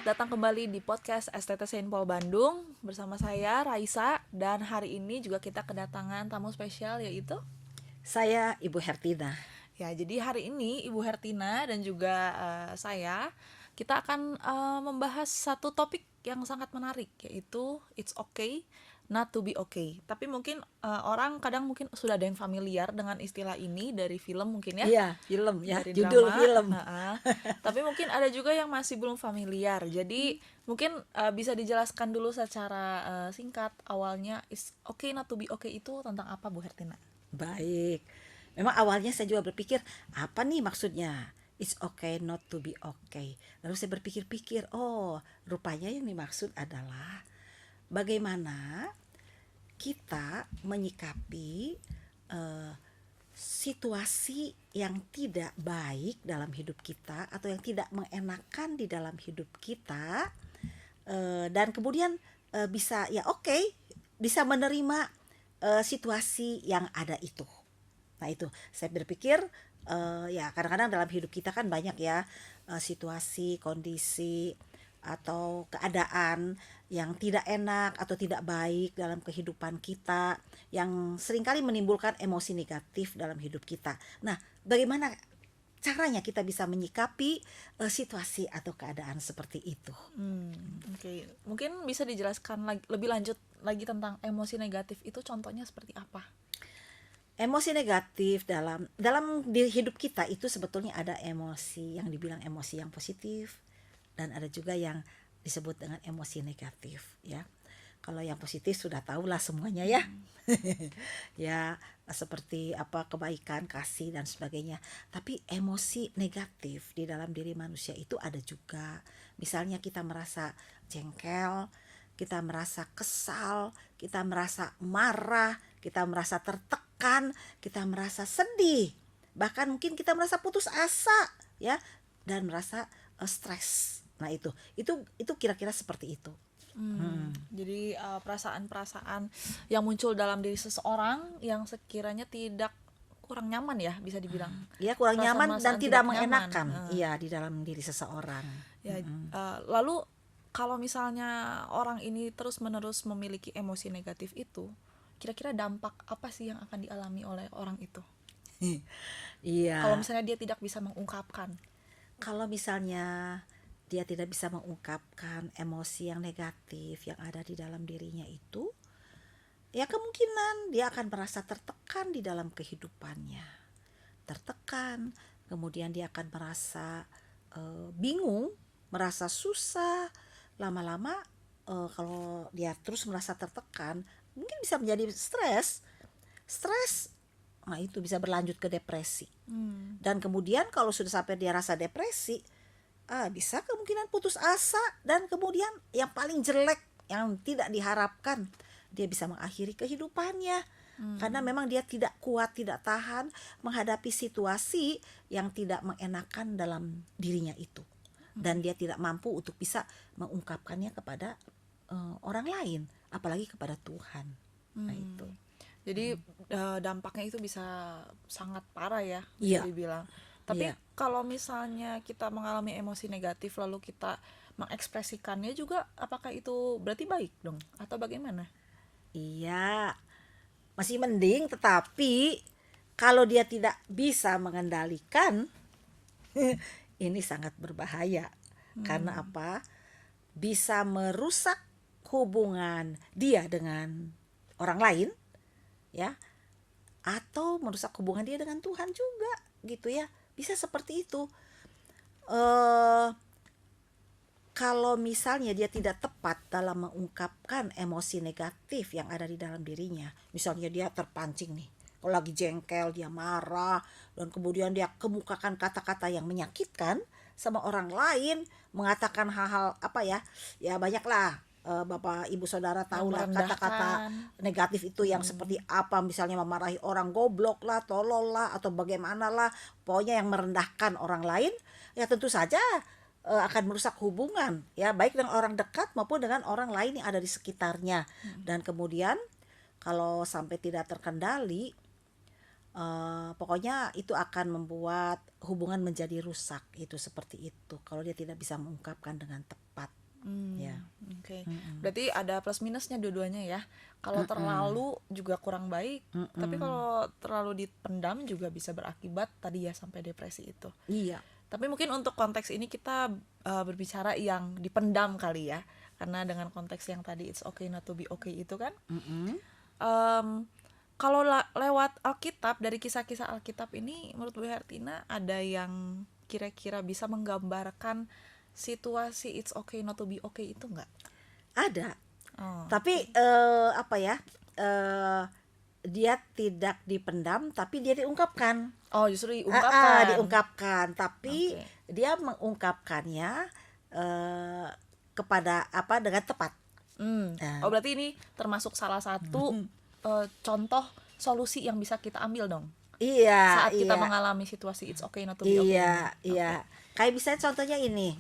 Selamat datang kembali di podcast STT Saint Paul Bandung. Bersama saya Raisa. Dan hari ini juga kita kedatangan tamu spesial, yaitu Saya Ibu Hertina. ya, jadi hari ini Ibu Hertina dan juga saya, kita akan membahas satu topik yang sangat menarik, yaitu It's Okay Not to Be Okay. Tapi mungkin orang kadang mungkin sudah ada yang familiar dengan istilah ini dari film mungkin ya, Iya, film ya, dari judul drama. film. Tapi mungkin ada juga yang masih belum familiar. Jadi mungkin bisa dijelaskan dulu secara singkat awalnya It's Okay Not to Be Okay itu tentang apa, Bu Hertina? Baik. Memang awalnya saya juga berpikir, apa nih maksudnya? It's okay not to be okay. Lalu saya berpikir-pikir, oh, rupanya yang dimaksud adalah bagaimana kita menyikapi eh, situasi yang tidak baik dalam hidup kita atau yang tidak mengenakan di dalam hidup kita, dan kemudian bisa ya oke, bisa menerima situasi yang ada itu. Nah itu saya berpikir, ya kadang-kadang dalam hidup kita kan banyak ya situasi, kondisi atau keadaan yang tidak enak atau tidak baik dalam kehidupan kita yang seringkali menimbulkan emosi negatif dalam hidup kita. Nah, bagaimana caranya kita bisa menyikapi situasi atau keadaan seperti itu? Oke. Mungkin bisa dijelaskan lebih lanjut lagi tentang emosi negatif itu, contohnya seperti apa? Emosi negatif dalam di hidup kita itu sebetulnya ada emosi yang dibilang emosi yang positif dan ada juga yang disebut dengan emosi negatif ya. Kalau yang positif sudah tahulah semuanya ya. Ya, seperti apa kebaikan, kasih dan sebagainya. Tapi emosi negatif di dalam diri manusia itu ada juga. Misalnya kita merasa jengkel, kita merasa kesal, kita merasa marah, kita merasa tertekan, kita merasa sedih. Bahkan mungkin kita merasa putus asa ya dan merasa stres. Nah, itu kira-kira seperti itu. Jadi perasaan-perasaan yang muncul dalam diri seseorang yang sekiranya tidak kurang nyaman ya, bisa dibilang. Ya kurang nyaman dan Perasaan-perasaan tidak nyaman. mengenakan. Iya di dalam diri seseorang. Ya, lalu kalau misalnya orang ini terus-menerus memiliki emosi negatif itu, kira-kira dampak apa sih yang akan dialami oleh orang itu? Kalau Iya, misalnya dia tidak bisa mengungkapkan. kalau misalnya dia tidak bisa mengungkapkan emosi yang negatif yang ada di dalam dirinya itu, ya kemungkinan dia akan merasa tertekan di dalam kehidupannya. Tertekan, kemudian dia akan merasa bingung, merasa susah. Lama-lama kalau dia terus merasa tertekan, mungkin bisa menjadi stres. Stres, nah itu bisa berlanjut ke depresi. Dan kemudian kalau sudah sampai dia rasa depresi, bisa kemungkinan putus asa dan kemudian yang paling jelek yang tidak diharapkan, dia bisa mengakhiri kehidupannya. Karena memang dia tidak kuat, tidak tahan menghadapi situasi yang tidak mengenakan dalam dirinya itu. Dan dia tidak mampu untuk bisa mengungkapkannya kepada orang lain, apalagi kepada Tuhan. Nah itu. Jadi dampaknya itu bisa sangat parah ya, bisa Iya, dibilang. Tapi iya, kalau misalnya kita mengalami emosi negatif lalu kita mengekspresikannya juga, apakah itu berarti baik dong atau bagaimana? iya. Masih mending, tetapi kalau dia tidak bisa mengendalikan, ini sangat berbahaya. Karena apa? Bisa merusak hubungan dia dengan orang lain, ya, atau merusak hubungan dia dengan Tuhan juga, gitu ya. Bisa seperti itu. Eh Kalau misalnya dia tidak tepat dalam mengungkapkan emosi negatif yang ada di dalam dirinya, misalnya dia terpancing nih, kalau lagi jengkel dia marah dan kemudian dia kemukakan kata-kata yang menyakitkan sama orang lain, mengatakan hal-hal apa ya, ya banyaklah, Bapak Ibu Saudara Yang tahulah kata-kata merendahkan. negatif itu yang seperti apa, misalnya memarahi orang goblok lah, tolol lah, atau bagaimana lah, pokoknya yang merendahkan orang lain, ya tentu saja akan merusak hubungan ya baik dengan orang dekat maupun dengan orang lain yang ada di sekitarnya. Dan kemudian kalau sampai tidak terkendali, Pokoknya itu akan membuat hubungan menjadi rusak, itu seperti itu kalau dia tidak bisa mengungkapkan dengan tepat ya. Oke. Mm-mm. Berarti ada plus minusnya dua-duanya ya. Kalau Mm-mm. terlalu juga kurang baik, tapi Mm-mm. kalau terlalu dipendam juga bisa berakibat tadi ya sampai depresi itu. Iya. Tapi mungkin untuk konteks ini kita berbicara yang dipendam kali ya. Karena dengan konteks yang tadi it's okay not to be okay itu kan, Mm-mm. em, kalau lewat Alkitab, dari kisah-kisah Alkitab ini menurut Bu Hertina ada yang kira-kira bisa menggambarkan situasi it's okay not to be okay itu nggak? Ada, Oh, tapi oke. apa ya, eh, dia tidak dipendam tapi dia diungkapkan. Oh, justru diungkapkan. Diungkapkan, tapi Oke. dia mengungkapkannya eh, kepada apa, dengan tepat. Oh, Nah, berarti ini termasuk salah satu contoh solusi yang bisa kita ambil dong iya, saat kita iya, mengalami situasi it's okay not to be okay ini. iya, Oke. iya. Kayak misalnya contohnya ini.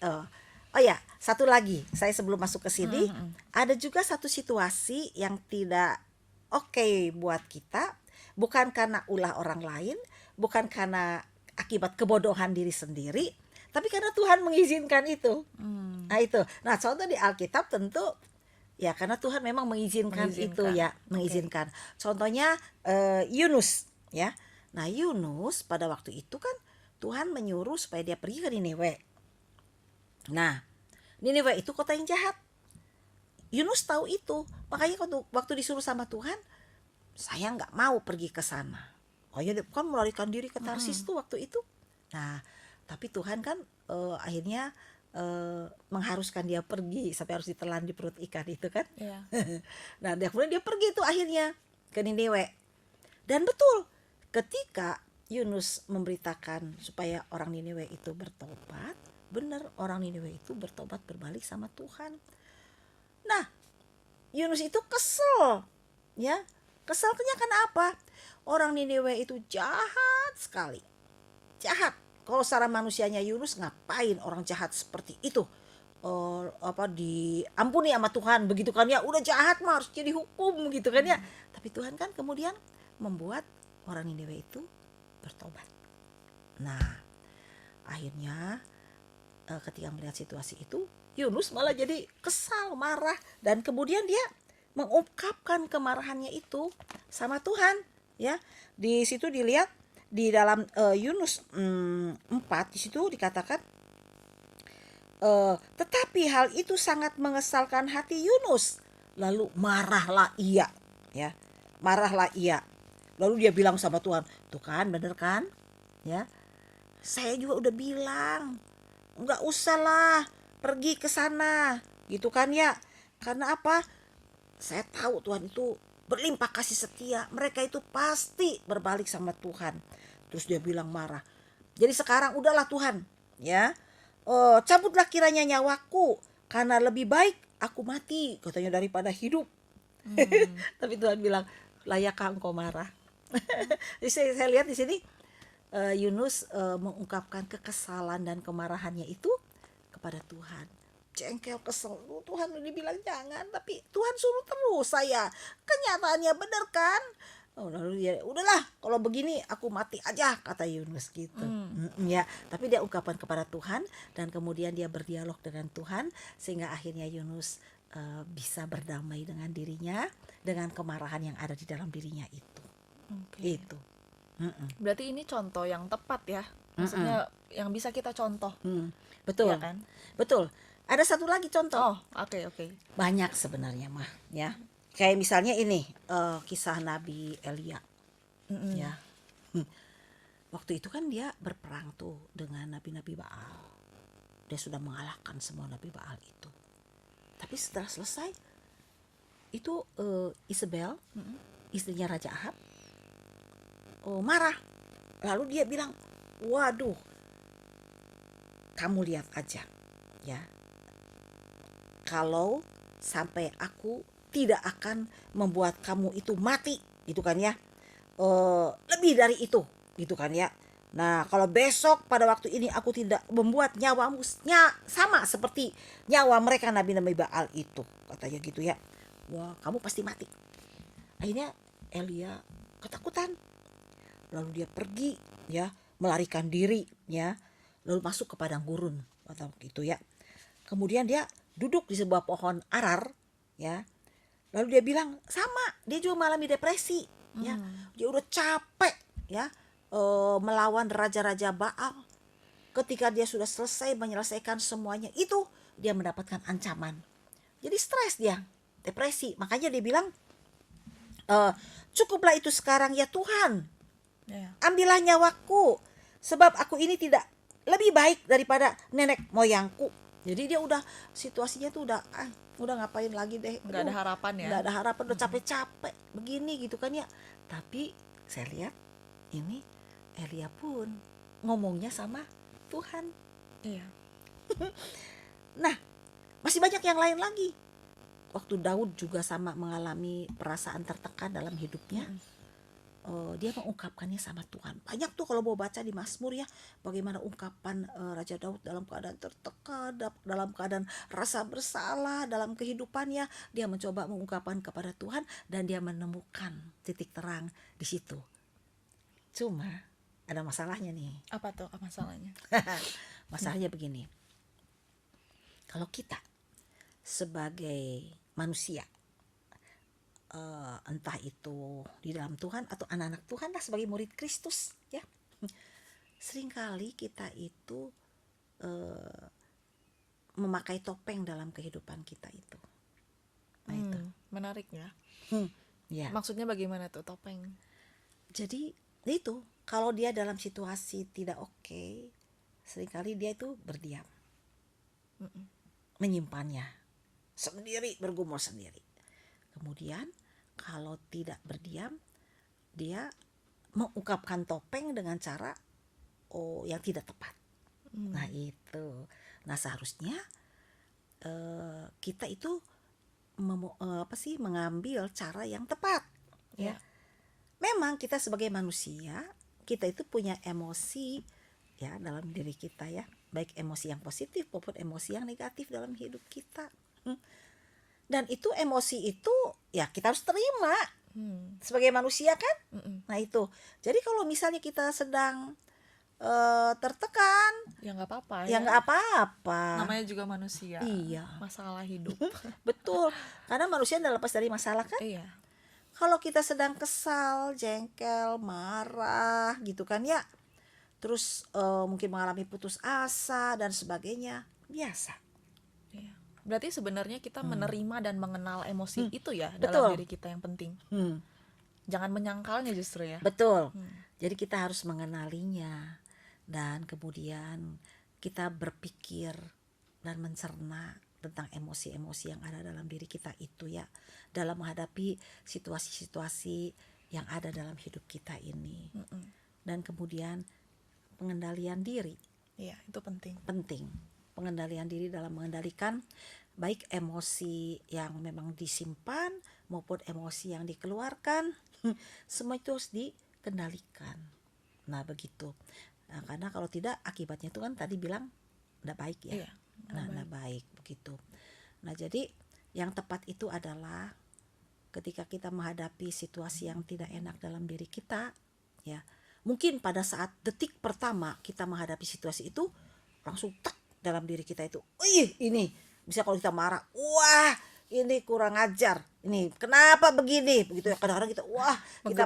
Oh, oh ya, satu lagi. Saya sebelum masuk ke sini, ada juga satu situasi yang tidak oke buat kita, bukan karena ulah orang lain, bukan karena akibat kebodohan diri sendiri, tapi karena Tuhan mengizinkan itu. Nah, itu. Nah, contoh di Alkitab tentu ya karena Tuhan memang mengizinkan itu Mengizinkan. ya, Oke. mengizinkan. Contohnya Yunus ya. Nah, Yunus pada waktu itu kan Tuhan menyuruh supaya dia pergi ke Niniwe. Nah, Niniwe itu kota yang jahat. Yunus tahu itu. Makanya waktu disuruh sama Tuhan, saya nggak mau pergi ke sana. Oh ya, dia kan melarikan diri ke Tarsis tuh waktu itu. Nah, tapi Tuhan kan akhirnya mengharuskan dia pergi sampai harus ditelan di perut ikan itu kan. Iya. Nah, kemudian dia pergi tuh akhirnya ke Niniwe. Dan betul, ketika Yunus memberitakan supaya orang Niniwe itu bertobat, benar orang Niniwe itu bertobat berbalik sama Tuhan. Nah, Yunus itu kesel, ya. Keselnya kenapa? Orang Niniwe itu jahat sekali. Jahat. Kalau secara manusianya Yunus, ngapain orang jahat seperti itu? Apa diampuni sama Tuhan begitu kan ya, udah jahat mah harus jadi hukum gitu kan ya. Tapi Tuhan kan kemudian membuat orang Niniwe itu bertobat. Nah, akhirnya ketika melihat situasi itu, Yunus malah jadi kesal, marah, dan kemudian dia mengungkapkan kemarahannya itu sama Tuhan ya. Di situ dilihat di dalam Yunus 4 di situ dikatakan tetapi hal itu sangat mengesalkan hati Yunus, lalu marahlah ia ya, marahlah ia. Lalu dia bilang sama Tuhan, tuh kan bener kan ya, saya juga udah bilang nggak usah lah pergi ke sana gitu kan ya. Karena apa, saya tahu Tuhan itu berlimpah kasih setia, mereka itu pasti berbalik sama Tuhan. Terus dia bilang marah, jadi sekarang udahlah Tuhan ya, cabutlah kiranya nyawaku, karena lebih baik aku mati katanya daripada hidup. Tapi Tuhan bilang, layakkah engkau marah? Jadi saya lihat di sini Yunus mengungkapkan kekesalan dan kemarahannya itu kepada Tuhan. Jengkel, kesel, Tuhan udah dibilang jangan, tapi Tuhan suruh terus saya. Kenyataannya benar kan? Oh, lalu dia, udahlah kalau begini aku mati aja kata Yunus gitu. Ya, tapi dia ungkapkan kepada Tuhan dan kemudian dia berdialog dengan Tuhan sehingga akhirnya Yunus bisa berdamai dengan dirinya, dengan kemarahan yang ada di dalam dirinya itu. Oke. Itu. Mm-mm. Berarti ini contoh yang tepat ya. Maksudnya yang bisa kita contoh, ya Betul, kan? betul. Ada satu lagi contoh. Oh, oke, oke. Banyak sebenarnya mah, ya. Kayak misalnya ini kisah Nabi Elia, ya. Waktu itu kan dia berperang tuh dengan nabi-nabi Baal. Dia sudah mengalahkan semua nabi Baal itu. Tapi setelah selesai, itu Isabel, istrinya Raja Ahab, marah. Lalu dia bilang, waduh, kamu lihat aja, ya. Kalau sampai aku tidak akan membuat kamu itu mati, gitu kan ya. Lebih dari itu, gitu kan ya. Nah, kalau besok pada waktu ini aku tidak membuat nyawamu sama seperti nyawa mereka nabi-nabi Baal itu, katanya gitu ya. Wah, kamu pasti mati. Akhirnya Elia ketakutan. lalu dia pergi ya, melarikan diri ya, lalu masuk ke padang gurun atau gitu ya. Kemudian dia duduk di sebuah pohon arar ya. Lalu dia bilang sama, dia juga mengalami depresi ya. Dia udah capek ya, melawan raja-raja Baal. Ketika dia sudah selesai menyelesaikan semuanya itu, dia mendapatkan ancaman. Jadi stres dia, depresi. Makanya dia bilang, cukuplah itu sekarang ya Tuhan, Ya. ambillah nyawaku, sebab aku ini tidak lebih baik daripada nenek moyangku. Jadi dia udah, situasinya tuh udah ngapain lagi deh, Nggak ada harapan ya. nggak ada harapan, udah capek-capek begini gitu kan ya. Tapi saya lihat ini Elia pun ngomongnya sama Tuhan. Iya. Nah, masih banyak yang lain lagi. Waktu Daud juga sama mengalami perasaan tertekan dalam hidupnya. Dia mengungkapkannya sama Tuhan. Banyak tuh kalau mau baca di Mazmur ya, bagaimana ungkapan Raja Daud dalam keadaan tertekan, dalam keadaan rasa bersalah dalam kehidupannya, dia mencoba mengungkapkan kepada Tuhan dan dia menemukan titik terang di situ. Cuma ada masalahnya nih. Apa tuh masalahnya? Masalahnya begini. Kalau kita sebagai manusia, entah itu di dalam Tuhan atau anak-anak Tuhan lah, sebagai murid Kristus ya, seringkali kita itu memakai topeng dalam kehidupan kita itu. Nah itu Menarik ya. ya. Maksudnya bagaimana tuh topeng? Jadi itu kalau dia dalam situasi tidak oke, seringkali dia itu berdiam, menyimpannya sendiri, bergumul sendiri. Kemudian kalau tidak berdiam, dia mengungkapkan topeng dengan cara yang tidak tepat. Nah itu, nah seharusnya kita itu mengambil cara yang tepat ya. Memang kita sebagai manusia, kita itu punya emosi ya dalam diri kita ya, baik emosi yang positif maupun emosi yang negatif dalam hidup kita. Dan itu emosi itu ya kita harus terima sebagai manusia kan. Nah itu, jadi kalau misalnya kita sedang tertekan, Ya nggak apa-apa ya nggak apa-apa. Namanya juga manusia. Iya. Masalah hidup. Betul, karena manusia tidak lepas dari masalah kan. Iya. Kalau kita sedang kesal, jengkel, marah gitu kan ya, terus mungkin mengalami putus asa dan sebagainya, biasa. Iya. Berarti sebenarnya kita menerima dan mengenal emosi itu ya Betul. dalam diri kita yang penting. Jangan menyangkalnya justru ya. Betul. Jadi kita harus mengenalinya dan kemudian kita berpikir dan mencerna tentang emosi-emosi yang ada dalam diri kita itu ya, dalam menghadapi situasi-situasi yang ada dalam hidup kita ini. Dan kemudian pengendalian diri. Iya, itu penting. Penting. Pengendalian diri dalam mengendalikan baik emosi yang memang disimpan maupun emosi yang dikeluarkan. Semua itu harus dikendalikan. Nah begitu. Nah, karena kalau tidak akibatnya itu kan tadi bilang tidak baik ya. Iya, Nah baik begitu. Nah jadi yang tepat itu adalah ketika kita menghadapi situasi yang tidak enak dalam diri kita ya, mungkin pada saat detik pertama kita menghadapi situasi itu langsung tak dalam diri kita itu, ini bisa kalau kita marah, wah ini kurang ajar, ini kenapa begini begitu ya. Kadang-kadang kita kita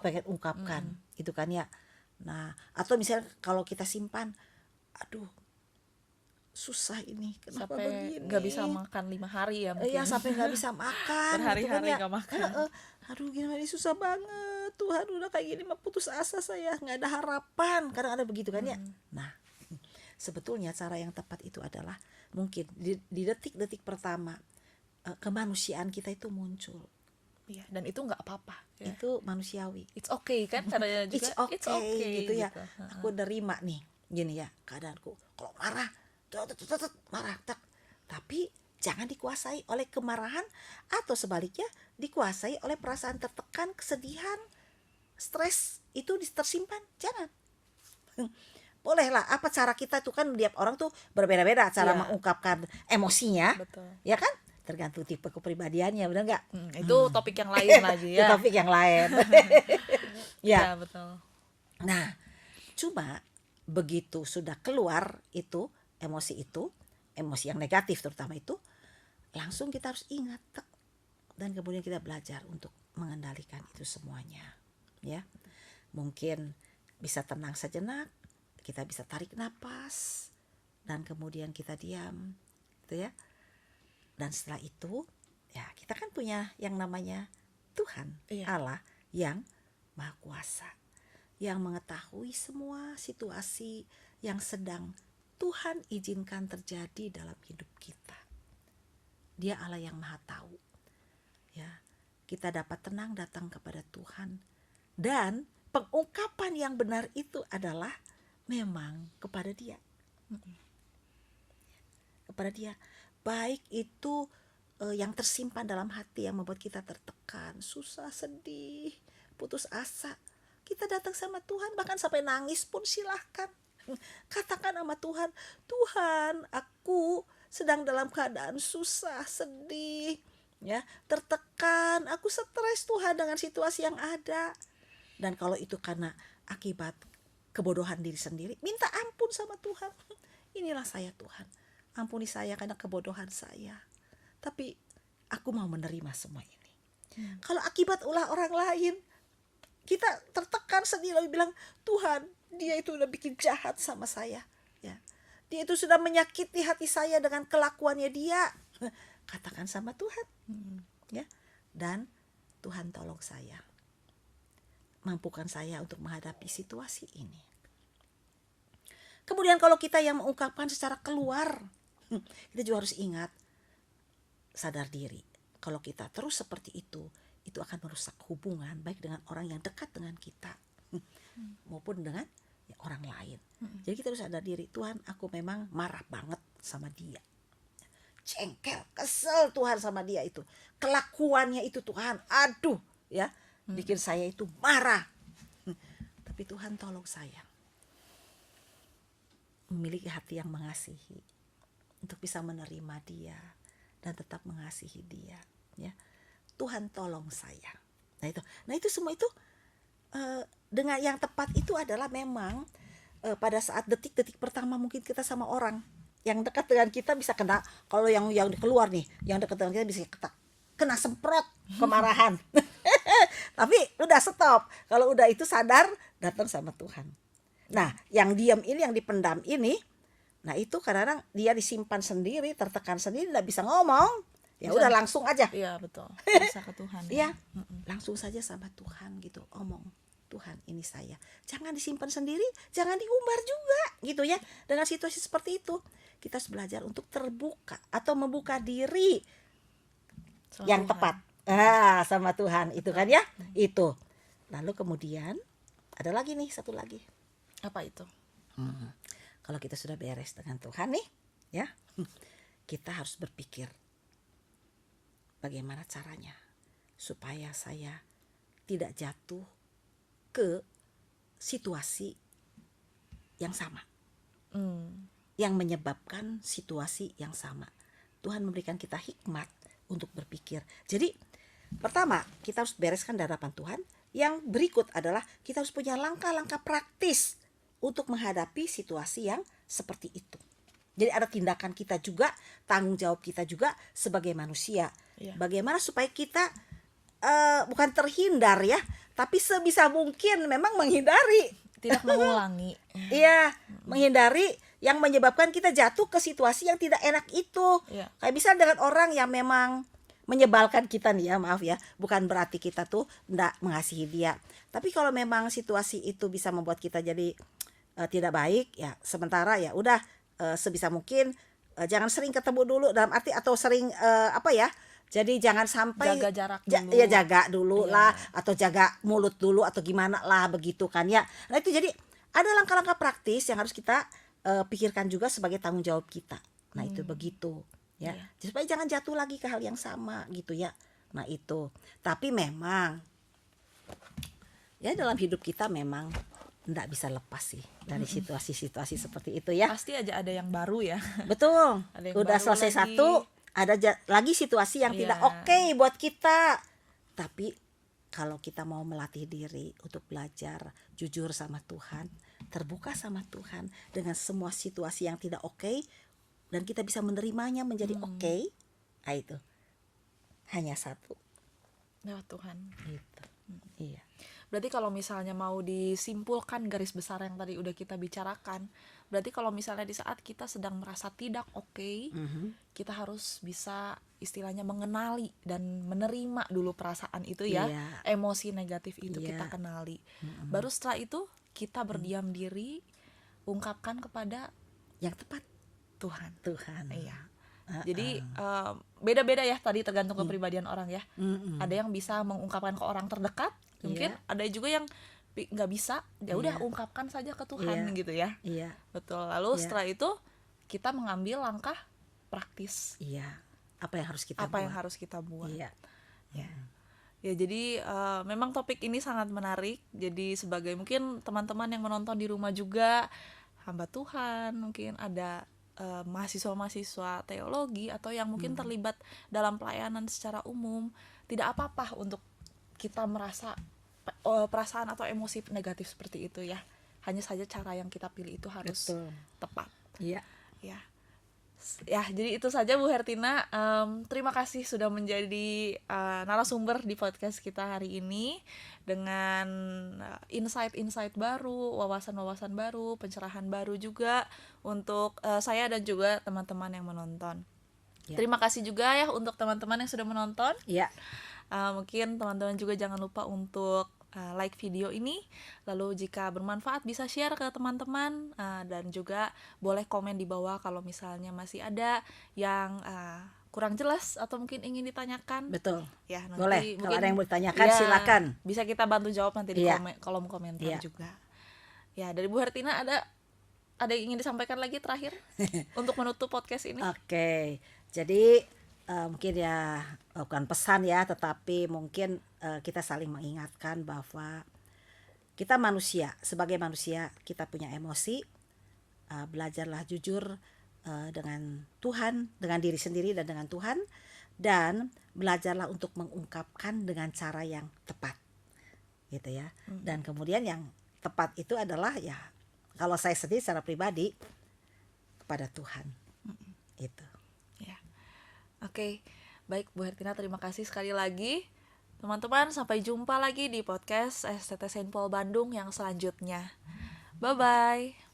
pengen ungkapkan itu kan ya. Nah atau misalnya kalau kita simpan, aduh susah ini, kenapa sampai begini, nggak bisa makan 5 hari ya mungkin. Iya sampai nggak bisa makan Berhari-hari gitu nggak kan makan. ya. Aduh gimana ini, susah banget Tuhan, udah kayak gini mah putus asa saya, nggak ada harapan, kadang ada begitu kan ya. Nah sebetulnya cara yang tepat itu adalah mungkin di detik-detik pertama kemanusiaan kita itu muncul. Iya, dan itu nggak apa-apa ya. Itu manusiawi. It's okay kan caranya juga. It's okay gitu ya. Aku nerima nih gini ya keadaanku. Kalau marah, marah, tapi jangan dikuasai oleh kemarahan, atau sebaliknya dikuasai oleh perasaan tertekan, kesedihan, stres itu tersimpan. Jangan. Bolehlah, apa cara kita tuh kan, tiap orang tuh berbeda-beda cara mengungkapkan emosinya. Betul. Ya kan? Tergantung tipe kepribadiannya, benar nggak? Itu topik yang lain lagi Itu ya. topik yang lain. Ya, Ya. betul. Nah, cuma begitu sudah keluar itu emosi yang negatif terutama itu, langsung kita harus ingat dan kemudian kita belajar untuk mengendalikan itu semuanya, ya. Mungkin bisa tenang sejenak, kita bisa tarik napas dan kemudian kita diam, gitu ya. Dan setelah itu, ya kita kan punya yang namanya Tuhan, Iya. Allah yang Maha Kuasa, yang mengetahui semua situasi yang sedang Tuhan izinkan terjadi dalam hidup kita. Dia Allah yang Maha Tahu. Ya, kita dapat tenang datang kepada Tuhan. Dan pengungkapan yang benar itu adalah memang kepada Dia. Kepada Dia. Baik itu yang tersimpan dalam hati yang membuat kita tertekan, susah, sedih, putus asa. Kita datang sama Tuhan, bahkan sampai nangis pun silahkan. Katakan sama Tuhan, Tuhan, aku sedang dalam keadaan susah, sedih, ya, tertekan, aku stres Tuhan dengan situasi yang ada. Dan kalau itu karena akibat kebodohan diri sendiri, minta ampun sama Tuhan. Inilah saya Tuhan, ampuni saya karena kebodohan saya. Tapi aku mau menerima semua ini. Kalau akibat ulah orang lain, kita tertekan sedih lalu bilang, Tuhan, dia itu udah bikin jahat sama saya, ya. Dia itu sudah menyakiti hati saya dengan kelakuannya dia. Katakan sama Tuhan, ya. Dan Tuhan tolong saya, mampukan saya untuk menghadapi situasi ini. Kemudian kalau kita yang mengungkapkan secara keluar, kita juga harus ingat, sadar diri. Kalau kita terus seperti itu akan merusak hubungan baik dengan orang yang dekat dengan kita maupun dengan orang lain. Jadi kita harus sadar diri, Tuhan, aku memang marah banget sama dia, cengkel, kesel Tuhan sama dia itu, kelakuannya itu Tuhan, aduh, ya, bikin saya itu marah. Tapi Tuhan tolong saya memiliki hati yang mengasihi, untuk bisa menerima dia dan tetap mengasihi dia, ya. Tuhan tolong saya. Nah itu semua itu dengan yang tepat itu adalah memang pada saat detik-detik pertama mungkin kita sama orang yang dekat dengan kita bisa kena. Kalau yang keluar nih, yang dekat dengan kita bisa kena semprot kemarahan. Tapi udah stop. Kalau udah itu sadar, datang sama Tuhan. Nah, yang diam ini, yang dipendam ini, nah itu kadang-kadang dia disimpan sendiri, tertekan sendiri, nggak bisa ngomong. Ya udah langsung aja. Iya, betul. Bisa ke Tuhan. Iya, langsung saja sama Tuhan gitu, omong, Tuhan, ini saya. Jangan disimpan sendiri, jangan diumbar juga gitu ya. Dengan situasi seperti itu, kita harus belajar untuk terbuka atau membuka diri Sama yang Tuhan. tepat. Sama Tuhan itu kan ya. Itu. Lalu kemudian ada lagi nih, satu lagi. Apa itu? Kalau kita sudah beres dengan Tuhan nih, ya, kita harus berpikir bagaimana caranya supaya saya tidak jatuh ke situasi yang sama, yang menyebabkan situasi yang sama. Tuhan memberikan kita hikmat untuk berpikir. Jadi pertama kita harus bereskan di hadapan Tuhan. Yang berikut adalah kita harus punya langkah-langkah praktis untuk menghadapi situasi yang seperti itu. Jadi ada tindakan kita juga, tanggung jawab kita juga sebagai manusia. Iya. Bagaimana supaya kita bukan terhindar ya, tapi sebisa mungkin memang menghindari. Tidak mengulangi. Iya, menghindari yang menyebabkan kita jatuh ke situasi yang tidak enak itu. Iya. Kayak bisa dengan orang yang memang menyebalkan kita nih ya, maaf ya. Bukan berarti kita tuh enggak mengasihi dia. Tapi kalau memang situasi itu bisa membuat kita jadi tidak baik, ya sementara ya udah sebisa mungkin jangan sering ketemu dulu, dalam arti atau sering apa ya, jadi jangan sampai Jaga jarak dulu. ya jaga dulu Iya. lah, atau jaga mulut dulu atau gimana lah begitu kan ya. Nah itu jadi ada langkah-langkah praktis yang harus kita pikirkan juga sebagai tanggung jawab kita. Nah itu begitu ya, Iya. supaya jangan jatuh lagi ke hal yang sama gitu ya. Nah itu, tapi memang ya dalam hidup kita memang enggak bisa lepas sih dari situasi-situasi seperti itu ya. Pasti aja ada yang baru ya. Betul. Ada yang Udah baru selesai lagi. satu, ada lagi situasi yang Iya. tidak oke buat kita. Tapi kalau kita mau melatih diri untuk belajar jujur sama Tuhan, terbuka sama Tuhan dengan semua situasi yang tidak oke, dan kita bisa menerimanya menjadi oke. Nah, itu hanya satu Lewat Tuhan. itu. Iya. Berarti kalau misalnya mau disimpulkan garis besar yang tadi udah kita bicarakan, berarti kalau misalnya di saat kita sedang merasa tidak oke, kita harus bisa istilahnya mengenali dan menerima dulu perasaan itu ya. Iya. Emosi negatif itu Iya. kita kenali. Baru setelah itu kita berdiam diri, ungkapkan kepada Yang tepat Tuhan. Tuhan. Iya. Jadi beda-beda ya tadi tergantung kepribadian orang ya. Ada yang bisa mengungkapkan ke orang terdekat, mungkin ada juga yang nggak bisa, ya udah ungkapkan saja ke Tuhan gitu ya. Iya. Betul. Lalu setelah itu kita mengambil langkah praktis. Iya. Apa yang harus kita Apa buat? yang harus kita buat? Iya. Ya. Ya, jadi memang topik ini sangat menarik. Jadi sebagai mungkin teman-teman yang menonton di rumah juga, hamba Tuhan, mungkin ada mahasiswa-mahasiswa teologi atau yang mungkin terlibat dalam pelayanan secara umum, tidak apa-apa untuk kita merasa perasaan atau emosi negatif seperti itu ya. Hanya saja cara yang kita pilih itu harus Betul. tepat. Iya. Ya. Ya, jadi itu saja Bu Hertina. Terima kasih sudah menjadi narasumber di podcast kita hari ini dengan insight-insight baru, wawasan-wawasan baru, pencerahan baru juga untuk saya dan juga teman-teman yang menonton. Ya. Terima kasih juga ya untuk teman-teman yang sudah menonton. Iya. Mungkin teman-teman juga jangan lupa untuk like video ini, lalu jika bermanfaat bisa share ke teman-teman, dan juga boleh komen di bawah kalau misalnya masih ada yang kurang jelas atau mungkin ingin ditanyakan. Betul. Ya, nanti Boleh. mungkin Kalau ada yang mau ditanyakan, ya, silakan. bisa kita bantu jawab nanti di Iya. kolom komentar Iya. juga. Ya, dari Bu Hertina ada yang ingin disampaikan lagi terakhir untuk menutup podcast ini? Oke. Jadi mungkin ya bukan pesan ya, tetapi mungkin kita saling mengingatkan bahwa kita manusia, sebagai manusia kita punya emosi. Belajarlah jujur dengan Tuhan, dengan diri sendiri dan dengan Tuhan, dan belajarlah untuk mengungkapkan dengan cara yang tepat, gitu ya. Dan kemudian yang tepat itu adalah ya, kalau saya sendiri secara pribadi kepada Tuhan, itu. Ya. Oke. Baik Bu Hertina, terima kasih sekali lagi. Teman-teman, sampai jumpa lagi di podcast STT Saint Paul Bandung yang selanjutnya. Bye-bye.